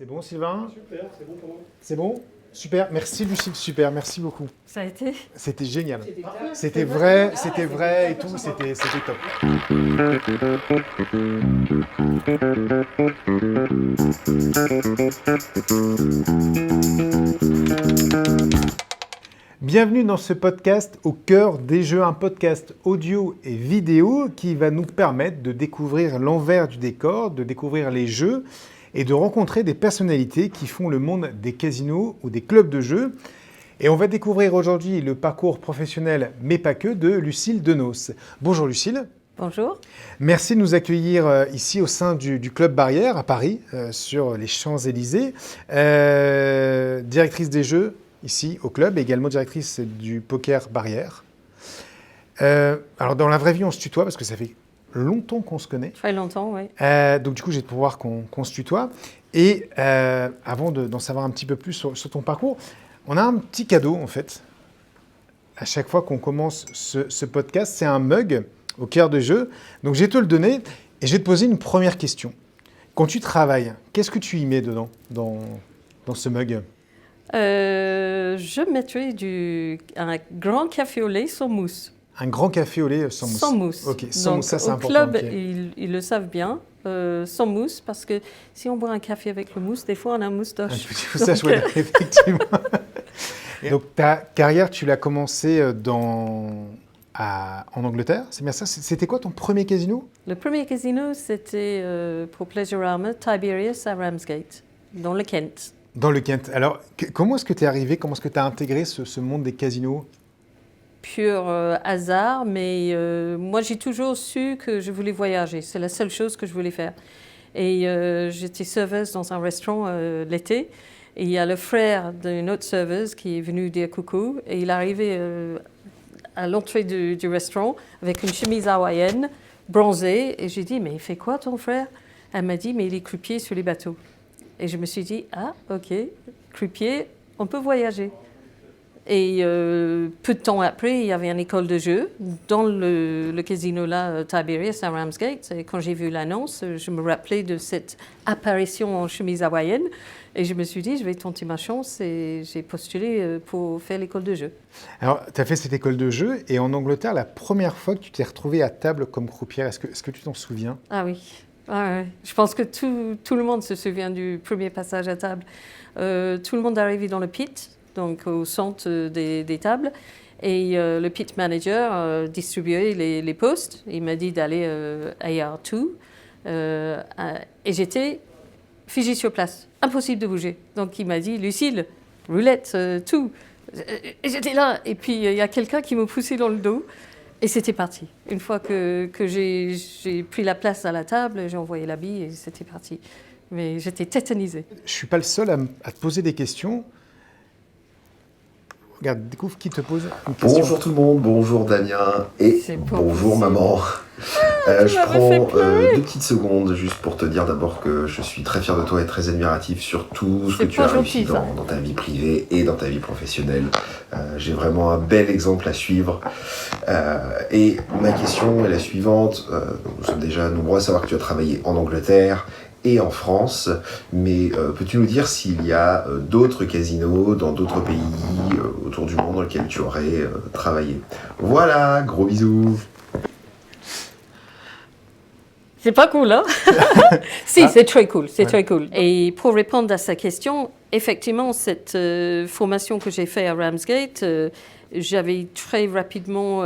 C'est bon, Sylvain? Super, c'est bon pour moi. C'est bon? Super, merci Lucille, super, merci beaucoup. Ça a été? C'était génial. C'était vrai et tout, c'était top. Bienvenue dans ce podcast au cœur des jeux, un podcast audio et vidéo qui va nous permettre de découvrir l'envers du décor, de découvrir les jeux et de rencontrer des personnalités qui font le monde des casinos ou des clubs de jeux. Et on va découvrir aujourd'hui le parcours professionnel, mais pas que, de Lucille Denos. Bonjour Lucille. Bonjour. Merci de nous accueillir ici au sein du Club Barrière à Paris, sur les Champs-Élysées. Directrice des jeux ici au club, et également directrice du Poker Barrière. Alors dans la vraie vie, on se tutoie parce que ça fait longtemps qu'on se connaît. Très longtemps, oui. Donc du coup, j'ai de pouvoir qu'on se tutoie. Et avant d'en savoir un petit peu plus sur ton parcours, on a un petit cadeau en fait. À chaque fois qu'on commence ce podcast, c'est un mug au cœur de jeu. Donc je vais te le donner et je vais te poser une première question. Quand tu travailles, qu'est-ce que tu y mets dedans, dans ce mug? Je mettrai un grand café au lait sans mousse. Un grand café au lait sans mousse. Sans mousse. Ok, sans mousse, ça c'est important. Au club, Okay. ils le savent bien, sans mousse, parce que si on boit un café avec le mousse, des fois on a un moustache. Un petit moustache, ouais, effectivement. Et donc ta carrière, tu l'as commencé en Angleterre, c'est bien ça? C'était quoi ton premier casino? Le premier casino, c'était pour Pleasurama, Tiberius à Ramsgate, dans le Kent. Dans le Kent. Alors, comment est-ce que tu es arrivé? Comment est-ce que tu as intégré ce monde des casinos? Pur hasard, mais moi j'ai toujours su que je voulais voyager. C'est la seule chose que je voulais faire. Et j'étais serveuse dans un restaurant l'été. Et il y a le frère d'une autre serveuse qui est venu dire coucou. Et il est arrivé à l'entrée du restaurant avec une chemise hawaïenne, bronzée. Et j'ai dit, mais il fait quoi ton frère? Elle m'a dit, mais il est croupier sur les bateaux. Et je me suis dit, ah, ok, croupier, on peut voyager. Et peu de temps après, il y avait une école de jeu dans le casino-là, Tiberius à Ramsgate. Et quand j'ai vu l'annonce, je me rappelais de cette apparition en chemise hawaïenne. Et je me suis dit, je vais tenter ma chance et j'ai postulé pour faire l'école de jeu. Alors, tu as fait cette école de jeu et en Angleterre, la première fois que tu t'es retrouvée à table comme croupière, est-ce que tu t'en souviens? Ah oui. Ah, ouais. Je pense que tout le monde se souvient du premier passage à table. Tout le monde est arrivé dans le pit, donc au centre des tables, et le pit manager distribuait les postes. Il m'a dit d'aller AR2, et j'étais figée sur place, impossible de bouger. Donc il m'a dit, Lucille, roulette, tout. Et j'étais là, et puis il y a quelqu'un qui m'a poussé dans le dos. Et c'était parti. Une fois que j'ai pris la place à la table, j'ai envoyé la bille et c'était parti. Mais j'étais tétanisée. Je ne suis pas le seul à te poser des questions. Regarde, découvre qui te pose une question. Bonjour tout le monde, bonjour Damien et bonjour maman. Je prends 2 petites secondes juste pour te dire d'abord que je suis très fier de toi et très admiratif sur tout ce que tu as réussi dans ta vie privée et dans ta vie professionnelle. J'ai vraiment un bel exemple à suivre. Et ma question est la suivante. Nous sommes déjà nombreux à savoir que tu as travaillé en Angleterre et en France, mais peux-tu nous dire s'il y a d'autres casinos dans d'autres pays autour du monde dans lesquels tu aurais travaillé? Voilà, gros bisous. C'est pas cool, hein? Si, c'est très cool, c'est très cool. Et pour répondre à sa question, effectivement, cette formation que j'ai faite à Ramsgate, j'avais très rapidement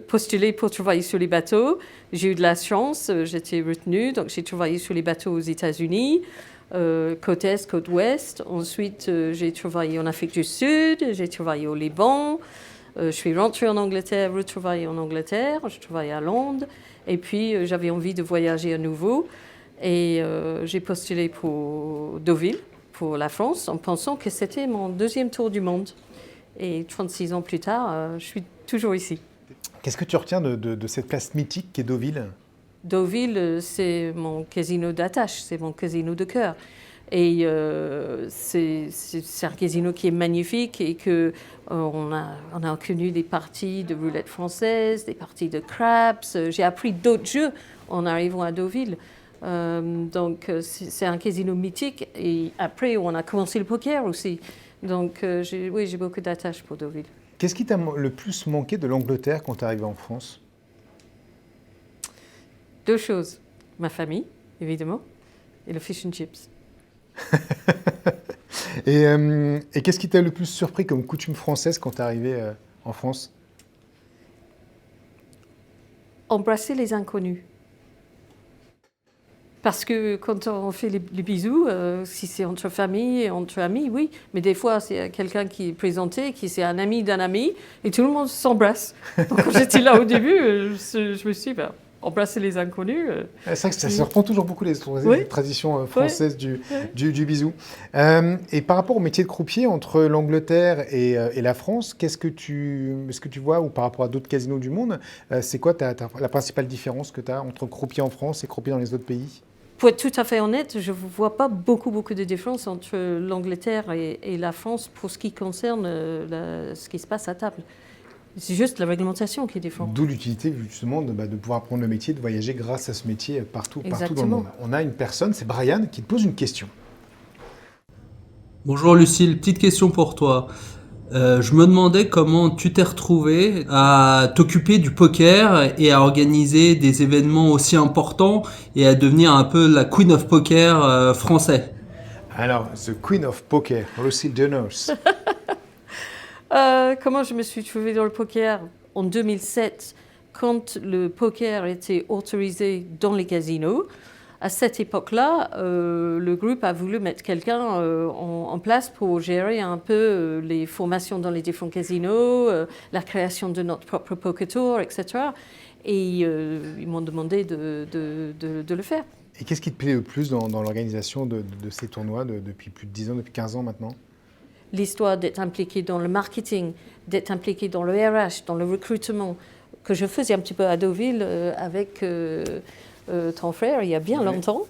postulé pour travailler sur les bateaux. J'ai eu de la chance, j'étais retenue, donc j'ai travaillé sur les bateaux aux États-Unis, côte Est, côte Ouest. Ensuite, j'ai travaillé en Afrique du Sud, j'ai travaillé au Liban. Je suis rentrée en Angleterre, retravaillée en Angleterre, je travaillais à Londres. Et puis, j'avais envie de voyager à nouveau. Et j'ai postulé pour Deauville, pour la France, en pensant que c'était mon deuxième tour du monde. Et 36 ans plus tard, je suis toujours ici. Qu'est-ce que tu retiens de cette place mythique qu'est Deauville? Deauville, c'est mon casino d'attache, c'est mon casino de cœur. Et c'est un casino qui est magnifique et que on a connu des parties de roulette française, des parties de craps. J'ai appris d'autres jeux en arrivant à Deauville. Donc, c'est un casino mythique. Et après, on a commencé le poker aussi. Donc, j'ai beaucoup d'attaches pour Deauville. Qu'est-ce qui t'a le plus manqué de l'Angleterre quand tu es arrivé en France? 2 choses. Ma famille, évidemment, et le fish and chips. Et qu'est-ce qui t'a le plus surpris comme coutume française quand tu es arrivé en France? Embrasser les inconnus. Parce que quand on fait les bisous, si c'est entre famille et entre amis, oui. Mais des fois, c'est quelqu'un qui est présenté, qui c'est un ami d'un ami, et tout le monde s'embrasse. Donc quand j'étais là au début, je me suis dit, embrasser les inconnus. C'est vrai que ça surprend toujours beaucoup les traditions françaises du bisou. Et par rapport au métier de croupier, entre l'Angleterre et la France, est-ce que tu vois, ou par rapport à d'autres casinos du monde, c'est quoi la principale différence que tu as entre croupier en France et croupier dans les autres pays? Pour être tout à fait honnête, je ne vois pas beaucoup de différence entre l'Angleterre et la France pour ce qui concerne ce qui se passe à table. C'est juste la réglementation qui est différente. D'où l'utilité justement de pouvoir apprendre le métier, de voyager grâce à ce métier partout dans le monde. On a une personne, c'est Brian, qui te pose une question. Bonjour Lucille, petite question pour toi. Je me demandais comment tu t'es retrouvée à t'occuper du poker et à organiser des événements aussi importants et à devenir un peu la Queen of Poker français. Alors, the Queen of Poker, Lucille Denours. Comment je me suis trouvée dans le poker? En 2007, quand le poker était autorisé dans les casinos. À cette époque-là, le groupe a voulu mettre quelqu'un en place pour gérer un peu les formations dans les différents casinos, la création de notre propre poker tour, etc. Et ils m'ont demandé de le faire. Et qu'est-ce qui te plaît le plus dans l'organisation de ces tournois depuis plus de 10 ans, depuis 15 ans maintenant? L'histoire d'être impliqué dans le marketing, d'être impliqué dans le RH, dans le recrutement, que je faisais un petit peu à Deauville avec ton frère il y a bien longtemps.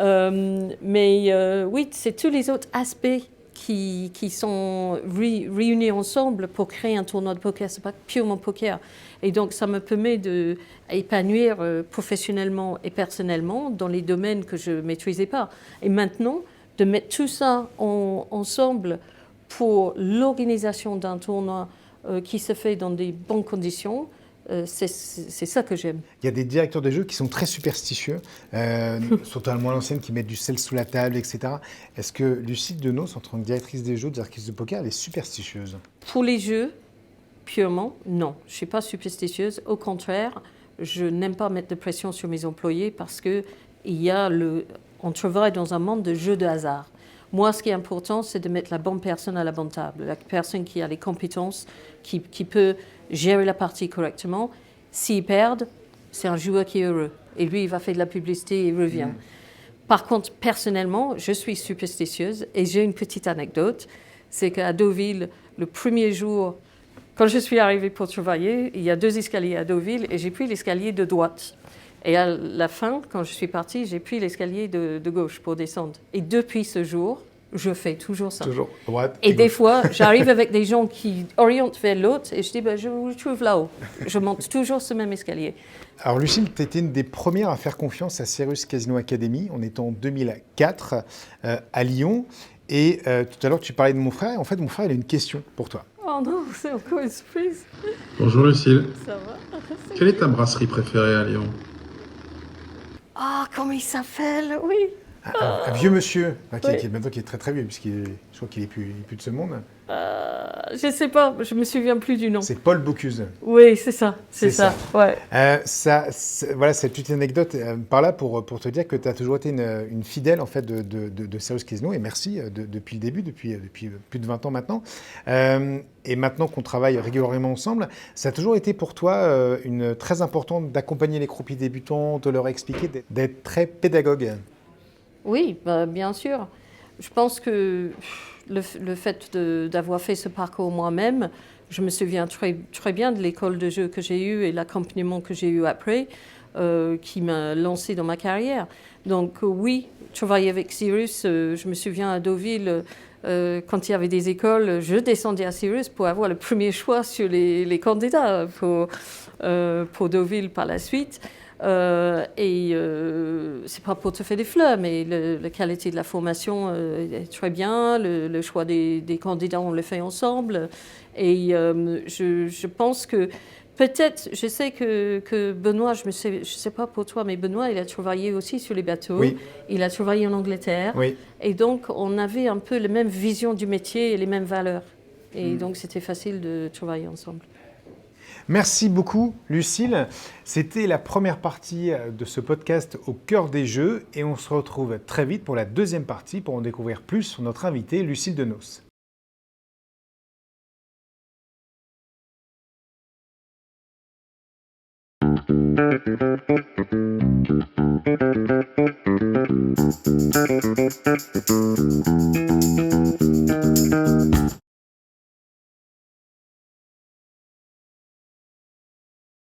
Mais oui, c'est tous les autres aspects qui sont réunis ensemble pour créer un tournoi de poker. Ce n'est pas purement poker. Et donc, ça me permet d'épanouir professionnellement et personnellement dans les domaines que je ne maîtrisais pas. Et maintenant, de mettre tout ça ensemble pour l'organisation d'un tournoi qui se fait dans des bonnes conditions, c'est ça que j'aime. Il y a des directeurs de jeu qui sont très superstitieux, surtout à moins l'ancienne, qui mettent du sel sous la table, etc. Est-ce que Lucille Denours, en tant que directrice des jeux, directrice de poker, elle est superstitieuse? Pour les jeux, purement, non. Je ne suis pas superstitieuse. Au contraire, je n'aime pas mettre de pression sur mes employés parce on travaille dans un monde de jeux de hasard. Moi, ce qui est important, c'est de mettre la bonne personne à la bonne table, la personne qui a les compétences, qui peut gérer la partie correctement. S'ils perdent, c'est un joueur qui est heureux. Et lui, il va faire de la publicité et il revient. Par contre, personnellement, je suis superstitieuse et j'ai une petite anecdote. C'est qu'à Deauville, le premier jour, quand je suis arrivée pour travailler, il y a 2 escaliers à Deauville et j'ai pris l'escalier de droite. Et à la fin, quand je suis partie, j'ai pris l'escalier de gauche pour descendre. Et depuis ce jour, je fais toujours ça. Toujours droite. Et des fois, j'arrive avec des gens qui orientent vers l'autre et je dis, je vous trouve là-haut. Je monte toujours ce même escalier. Alors Lucille, tu étais une des premières à faire confiance à Cyrus Casino Academy. On est en 2004 à Lyon. Et tout à l'heure, tu parlais de mon frère. En fait, mon frère, il a une question pour toi. Oh non, c'est encore une surprise. Bonjour Lucille. Ça va? Quelle est ta brasserie préférée à Lyon? Ah, comment il s'appelle? Oui. Un vieux monsieur, qui est très très vieux, je crois qu'il n'est plus de ce monde. Je ne sais pas, je ne me souviens plus du nom. C'est Paul Bocuse. Oui, c'est ça. Ouais. Voilà, cette petite anecdote par là pour te dire que tu as toujours été une fidèle en fait, de Cyrus Casino, et merci depuis le début, depuis plus de 20 ans maintenant. Et maintenant qu'on travaille régulièrement ensemble, ça a toujours été pour toi très importante d'accompagner les croupiers débutants, de leur expliquer, d'être très pédagogue. Oui, bien sûr. Je pense que le fait d'avoir fait ce parcours moi-même, je me souviens très, très bien de l'école de jeu que j'ai eue et l'accompagnement que j'ai eu après, qui m'a lancé dans ma carrière. Donc oui, travailler avec Cyrus, je me souviens à Deauville, quand il y avait des écoles, je descendais à Cyrus pour avoir le premier choix sur les candidats pour Deauville par la suite. C'est pas pour te faire des fleurs, mais la qualité de la formation est très bien. Le choix des candidats, on le fait ensemble. Et je pense que peut-être, je sais que Benoît, je sais pas pour toi, mais Benoît, il a travaillé aussi sur les bateaux. Oui. Il a travaillé en Angleterre. Oui. Et donc, on avait un peu la même vision du métier et les mêmes valeurs. Et donc, c'était facile de travailler ensemble. Merci beaucoup, Lucille. C'était la première partie de ce podcast au cœur des jeux et on se retrouve très vite pour la deuxième partie pour en découvrir plus sur notre invitée, Lucille Denos.